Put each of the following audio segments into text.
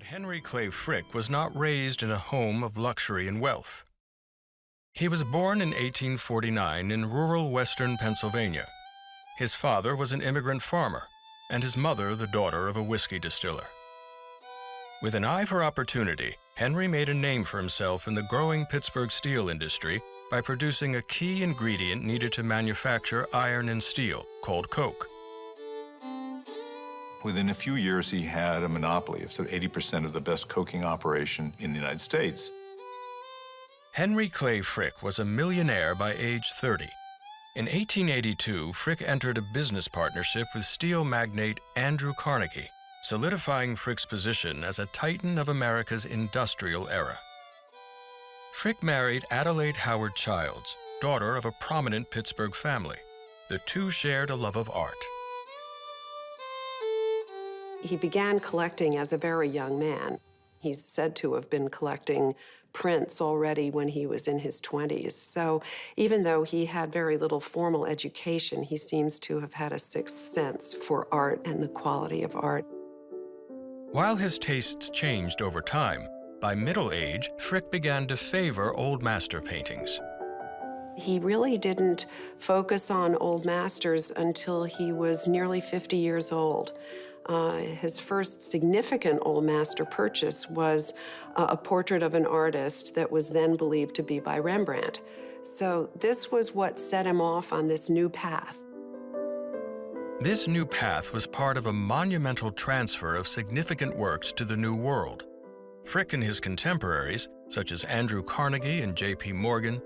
Henry Clay Frick was not raised in a home of luxury and wealth. He was born in 1849 in rural western Pennsylvania. His father was an immigrant farmer, and his mother the daughter of a whiskey distiller. With an eye for opportunity, Henry made a name for himself in the growing Pittsburgh steel industry by producing a key ingredient needed to manufacture iron and steel, called coke. Within a few years, he had a monopoly of 80% of the best coking operation in the United States. Henry Clay Frick was a millionaire by age 30. In 1882, Frick entered a business partnership with steel magnate Andrew Carnegie, solidifying Frick's position as a titan of America's industrial era. Frick married Adelaide Howard Childs, daughter of a prominent Pittsburgh family. The two shared a love of art. He began collecting as a very young man. He's said to have been collecting prints already when he was in his 20s. So even though he had very little formal education, he seems to have had a sixth sense for art and the quality of art. While his tastes changed over time, by middle age, Frick began to favor old master paintings. He really didn't focus on old masters until he was nearly 50 years old. His first significant old master purchase was a portrait of an artist that was then believed to be by Rembrandt. So this was what set him off on this new path. This new path was part of a monumental transfer of significant works to the New World. Frick and his contemporaries, such as Andrew Carnegie and J.P. Morgan,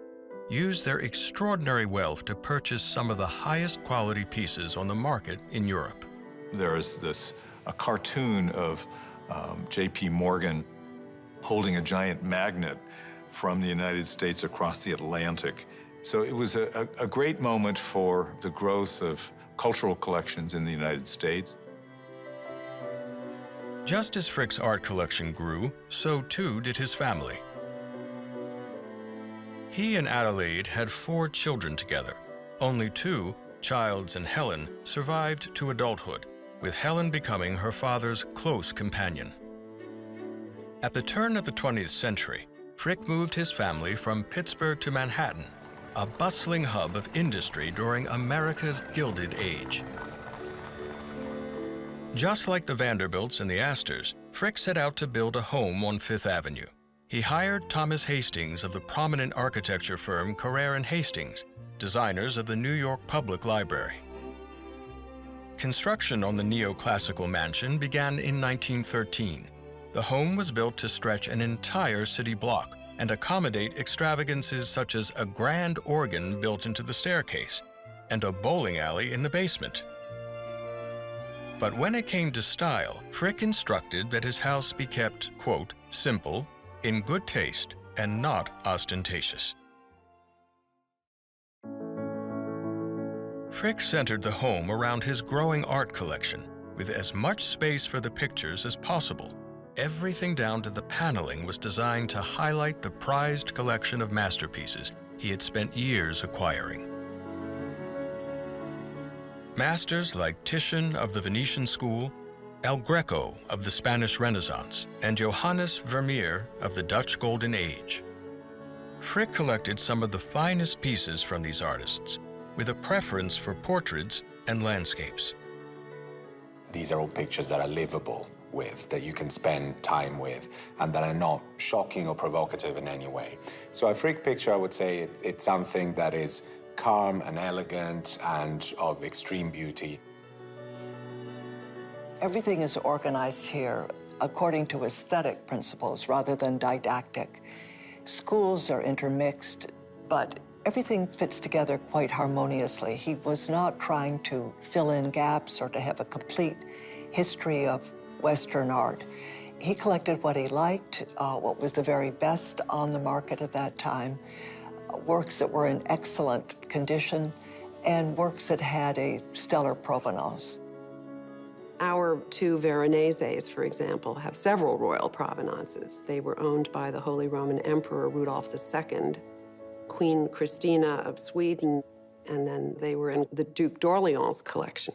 used their extraordinary wealth to purchase some of the highest quality pieces on the market in Europe. There is a cartoon of J.P. Morgan holding a giant magnet from the United States across the Atlantic. So it was a great moment for the growth of cultural collections in the United States. Just as Frick's art collection grew, so too did his family. He and Adelaide had 4 children together. Only 2, Childs and Helen, survived to adulthood, with Helen becoming her father's close companion. At the turn of the 20th century, Frick moved his family from Pittsburgh to Manhattan, a bustling hub of industry during America's Gilded Age. Just like the Vanderbilts and the Astors, Frick set out to build a home on Fifth Avenue. He hired Thomas Hastings of the prominent architecture firm Carrere & Hastings, designers of the New York Public Library. Construction on the neoclassical mansion began in 1913. The home was built to stretch an entire city block and accommodate extravagances such as a grand organ built into the staircase and a bowling alley in the basement. But when it came to style, Frick instructed that his house be kept, quote, simple, in good taste, and not ostentatious. Frick centered the home around his growing art collection, with as much space for the pictures as possible. Everything down to the paneling was designed to highlight the prized collection of masterpieces he had spent years acquiring. Masters like Titian of the Venetian School, El Greco of the Spanish Renaissance, and Johannes Vermeer of the Dutch Golden Age. Frick collected some of the finest pieces from these artists, with a preference for portraits and landscapes. These are all pictures that are livable with, that you can spend time with, and that are not shocking or provocative in any way. So a Frick picture, I would say, it's something that is calm and elegant and of extreme beauty. Everything is organized here according to aesthetic principles rather than didactic. Schools are intermixed, but everything fits together quite harmoniously. He was not trying to fill in gaps or to have a complete history of Western art. He collected what he liked, what was the very best on the market at that time, works that were in excellent condition, and works that had a stellar provenance. Our 2 Veroneses, for example, have several royal provenances. They were owned by the Holy Roman Emperor Rudolph II, Queen Christina of Sweden, and then they were in the Duke d'Orléans' collection.